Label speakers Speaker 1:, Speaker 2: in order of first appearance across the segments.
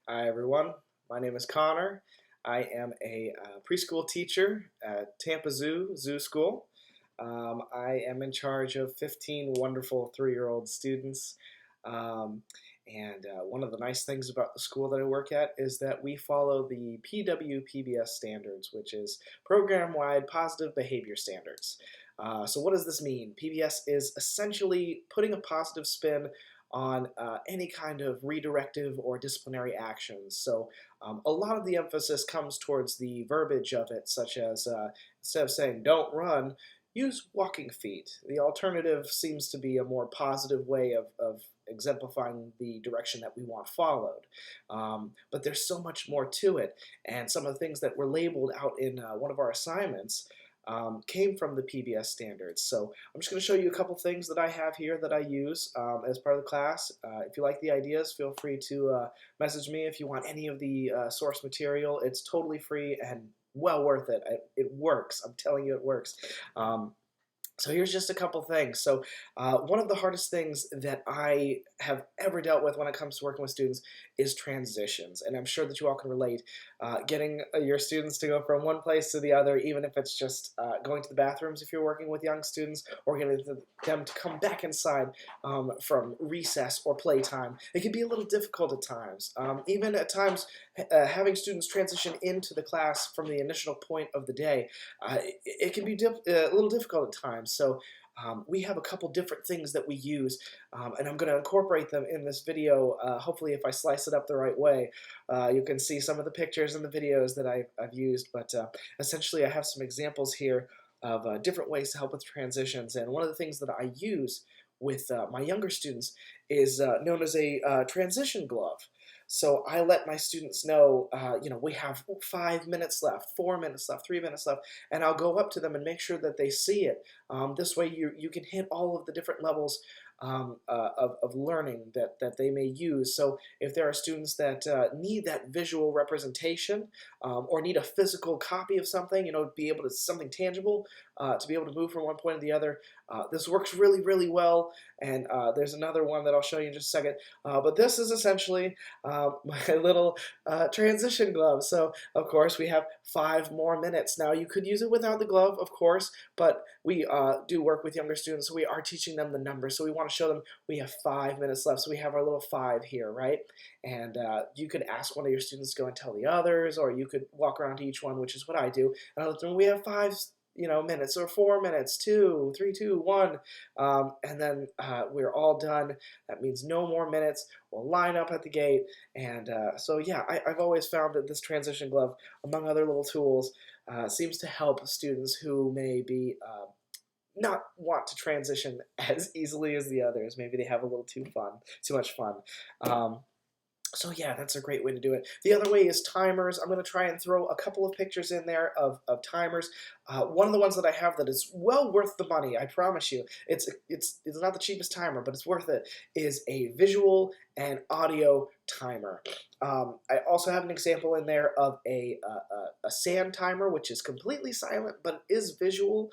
Speaker 1: Hi everyone, my name is Connor. I am a preschool teacher at Tampa Zoo School. I am in charge of 15 wonderful 3-year-old students. Um, and one of the nice things about the school that I work at is that we follow the PBS standards, which is program-wide positive behavior standards. So what does this mean? PBS is essentially putting a positive spin on any kind of redirective or disciplinary actions. So a lot of the emphasis comes towards the verbiage of it, such as instead of saying don't run, use walking feet. The alternative seems to be a more positive way of exemplifying the direction that we want followed. But there's so much more to it, and some of the things that were labeled out in one of our assignments came from the PBS standards. So I'm just going to show you a couple things that I have here that I use as part of the class. If you like the ideas, feel free to message me if you want any of the source material. It's totally free and well worth it. It works. I'm telling you, it works. So here's just a couple things. So one of the hardest things that I have ever dealt with when it comes to working with students is transitions. And I'm sure that you all can relate. Getting your students to go from one place to the other, even if it's just going to the bathrooms if you're working with young students, or getting them to come back inside from recess or playtime. It can be a little difficult at times. Even at times, having students transition into the class from the initial point of the day, it can be a little difficult at times. So we have a couple different things that we use, and I'm going to incorporate them in this video. Hopefully, if I slice it up the right way, you can see some of the pictures and the videos that I've used. But essentially, I have some examples here of different ways to help with transitions. And one of the things that I use with my younger students is known as a transition glove. So I let my students know, we have 5 minutes left, 4 minutes left, 3 minutes left, and I'll go up to them and make sure that they see it. This way you can hit all of the different levels of learning that they may use. So if there are students that need that visual representation or need a physical copy of something, be able to, something tangible, to be able to move from one point to the other, this works really, really well. And there's another one that I'll show you in just a second. But this is essentially my little transition glove. So, of course, we have 5 more minutes. Now, you could use it without the glove, of course, but we do work with younger students, so we are teaching them the numbers. So we want to show them we have 5 minutes left. So we have our little 5 here, right? And you could ask one of your students to go and tell the others, or you could walk around to each one, which is what I do. And I'll let them, we have 5 minutes, or 4 minutes, 2, 3, 2, 1, and then we're all done. That means no more minutes. We'll line up at the gate, and so yeah, I've always found that this transition glove, among other little tools, seems to help students who may be not want to transition as easily as the others. Maybe they have a little too much fun. So yeah, that's a great way to do it. The other way is timers. I'm going to try and throw a couple of pictures in there of timers. One of the ones that I have that is well worth the money, I promise you. It's not the cheapest timer, but it's worth it, is a visual and audio timer. I also have an example in there of a sand timer, which is completely silent, but it is visual.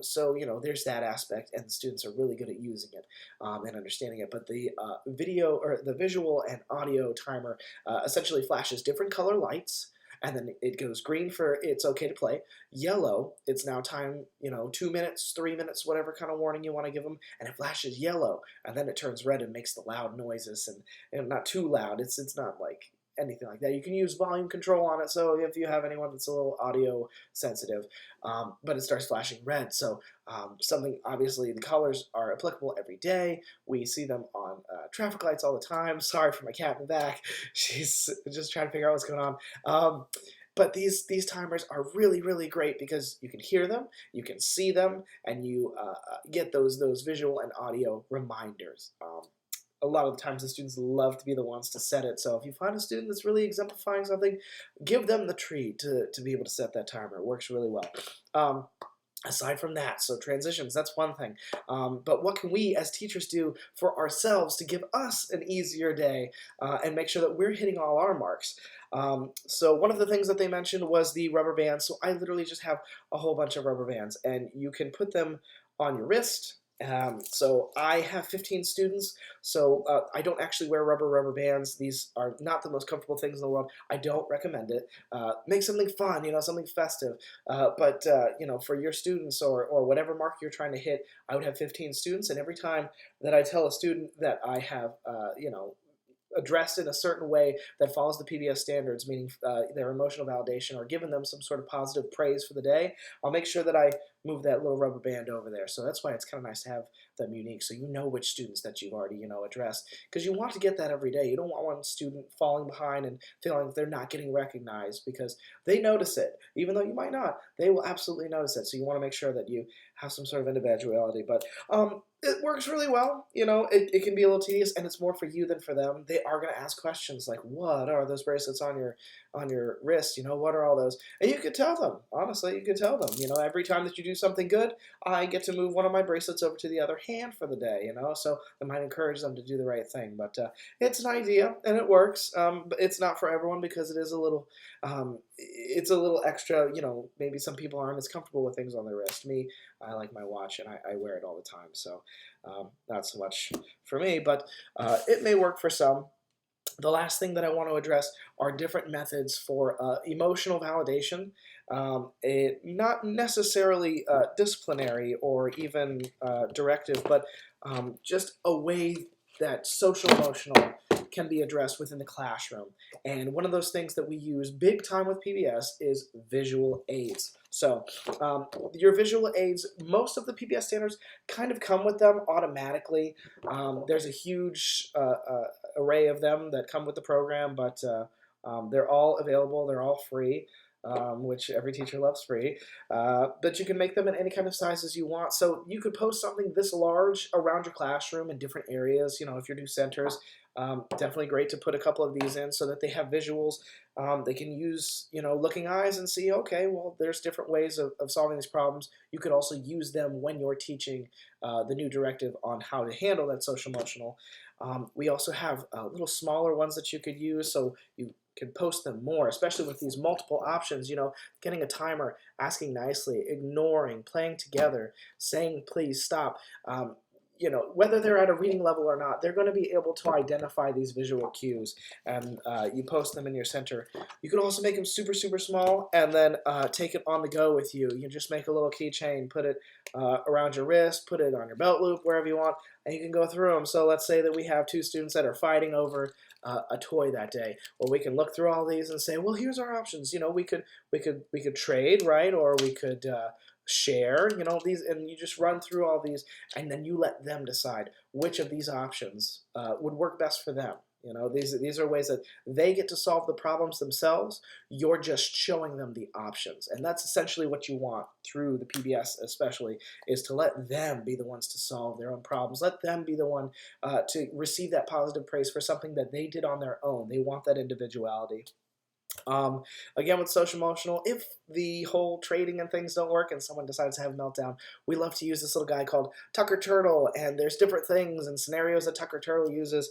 Speaker 1: So, there's that aspect, and the students are really good at using it and understanding it. But the the visual and audio timer essentially flashes different color lights, and then it goes green for it's okay to play, yellow, it's now time, 2 minutes, 3 minutes, whatever kind of warning you want to give them, and it flashes yellow, and then it turns red and makes the loud noises, and not too loud. It's not like anything like that. You can use volume control on it, so if you have anyone that's a little audio sensitive, but it starts flashing red. So something, obviously, the colors are applicable every day. We see them on traffic lights all the time. Sorry for my cat in the back. She's just trying to figure out what's going on. But these timers are really, really great because you can hear them, you can see them, and you get those visual and audio reminders. A lot of the times the students love to be the ones to set it. So if you find a student that's really exemplifying something, give them the treat to be able to set that timer. It works really well. Aside from that, so transitions, that's one thing. But what can we as teachers do for ourselves to give us an easier day and make sure that we're hitting all our marks? So one of the things that they mentioned was the rubber bands. So I literally just have a whole bunch of rubber bands, and you can put them on your wrist, So I have 15 students, so I don't actually wear rubber bands. These are not the most comfortable things in the world. I don't recommend it. Make something fun, something festive. But for your students or whatever mark you're trying to hit, I would have 15 students, and every time that I tell a student that I have, addressed in a certain way that follows the PBS standards, meaning their emotional validation, or giving them some sort of positive praise for the day, I'll make sure that I move that little rubber band over there. So that's why it's kind of nice to have them unique, so you know which students that you've already addressed, because you want to get that every day. You don't want one student falling behind and feeling they're not getting recognized, because they notice it, even though you might not. They will absolutely notice it. So you want to make sure that you have some sort of individuality. But it works really well. It can be a little tedious, and it's more for you than for them. They are going to ask questions like, "What are those bracelets on your wrist? What are all those?" And you could tell them. Honestly, you could tell them. Every time that you do something good, I get to move one of my bracelets over to the other hand for the day. So I might encourage them to do the right thing. But it's an idea, and it works. But it's not for everyone, because it's a little extra. Maybe some people aren't as comfortable with things on their wrist. Me, I like my watch, and I wear it all the time. So not so much for me, but it may work for some. The last thing that I want to address are different methods for emotional validation. Not necessarily disciplinary or even directive, but just a way that social emotional can be addressed within the classroom. And one of those things that we use big time with PBS is visual aids. So your visual aids, most of the PBS standards kind of come with them automatically. There's a huge array of them that come with the program, but they're all available. They're all free. Which every teacher loves free, but you can make them in any kind of sizes you want. So you could post something this large around your classroom in different areas. If you're new centers, definitely great to put a couple of these in so that they have visuals. They can use, looking eyes and see, okay, well, there's different ways of solving these problems. You could also use them when you're teaching the new directive on how to handle that social emotional. We also have little smaller ones that you could use, so you can post them more, especially with these multiple options, getting a timer, asking nicely, ignoring, playing together, saying please stop. Whether they're at a reading level or not, they're going to be able to identify these visual cues, and you post them in your center. You can also make them super, super small, and then take it on the go with you. You just make a little keychain, put it around your wrist, put it on your belt loop, wherever you want, and you can go through them. So let's say that we have two students that are fighting over a toy that day. Well, we can look through all these and say, well, here's our options. We could trade, right? Or we could share, these, and you just run through all these, and then you let them decide which of these options would work best for them. These are ways that they get to solve the problems themselves. You're just showing them the options, and that's essentially what you want through the PBS, especially, is to let them be the ones to solve their own problems. Let them be the one to receive that positive praise for something that they did on their own. They want that individuality. Again, with social emotional, if the whole trading and things don't work and someone decides to have a meltdown, we love to use this little guy called Tucker Turtle, and there's different things and scenarios that Tucker Turtle uses.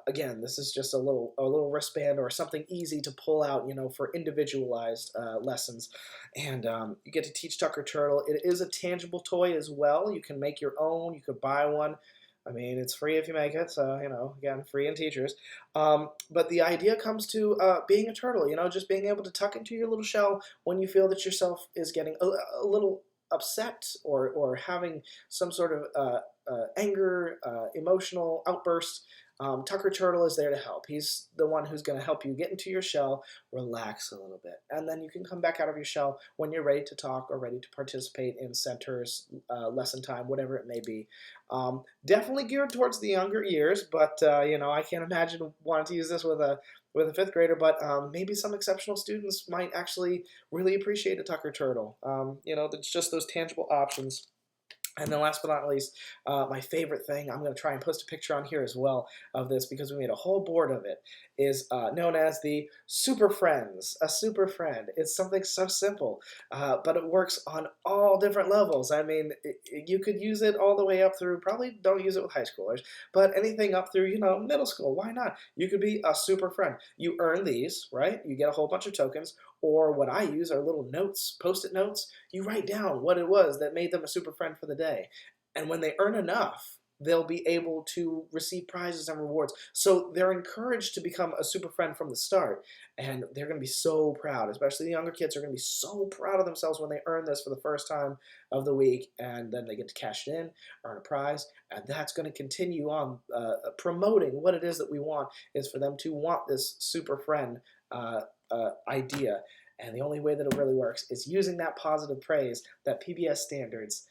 Speaker 1: Again, this is just a little wristband or something easy to pull out, for individualized lessons, and you get to teach Tucker Turtle. It is a tangible toy as well. You can make your own. You could buy one. I mean, it's free if you make it, so, again, free in teachers. But the idea comes to being a turtle, just being able to tuck into your little shell when you feel that yourself is getting a little upset or having some sort of anger, emotional outburst. Tucker Turtle is there to help. He's the one who's going to help you get into your shell, relax a little bit, and then you can come back out of your shell when you're ready to talk or ready to participate in centers, lesson time, whatever it may be. Definitely geared towards the younger years, but I can't imagine wanting to use this with a fifth grader. But maybe some exceptional students might actually really appreciate a Tucker Turtle. It's just those tangible options. And then last but not least, my favorite thing, I'm going to try and post a picture on here as well of this because we made a whole board of it, is known as the Super Friends. A super friend. It's something so simple, but it works on all different levels. I mean, you could use it all the way up through, probably don't use it with high schoolers, but anything up through, middle school. Why not? You could be a super friend. You earn these, right? You get a whole bunch of tokens. Or what I use are little notes, post-it notes. You write down what it was that made them a super friend for the day. And when they earn enough, they'll be able to receive prizes and rewards. So they're encouraged to become a super friend from the start. And they're going to be so proud, especially the younger kids are going to be so proud of themselves when they earn this for the first time of the week. And then they get to cash it in, earn a prize. And that's going to continue on promoting what it is that we want is for them to want this super friend idea. And the only way that it really works is using that positive praise that PBS standards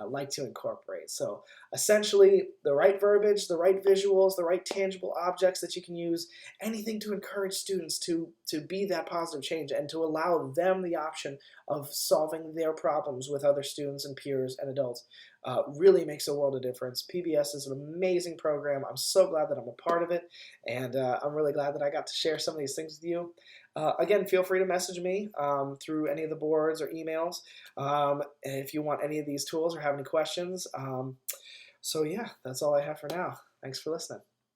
Speaker 1: like to incorporate. So essentially, the right verbiage, the right visuals, the right tangible objects that you can use, anything to encourage students to be that positive change and to allow them the option of solving their problems with other students and peers and adults really makes a world of difference. PBS is an amazing program. I'm so glad that I'm a part of it, and I'm really glad that I got to share some of these things with you. Again, feel free to message me through any of the boards or emails if you want any of these tools or have any questions. So yeah, that's all I have for now. Thanks for listening.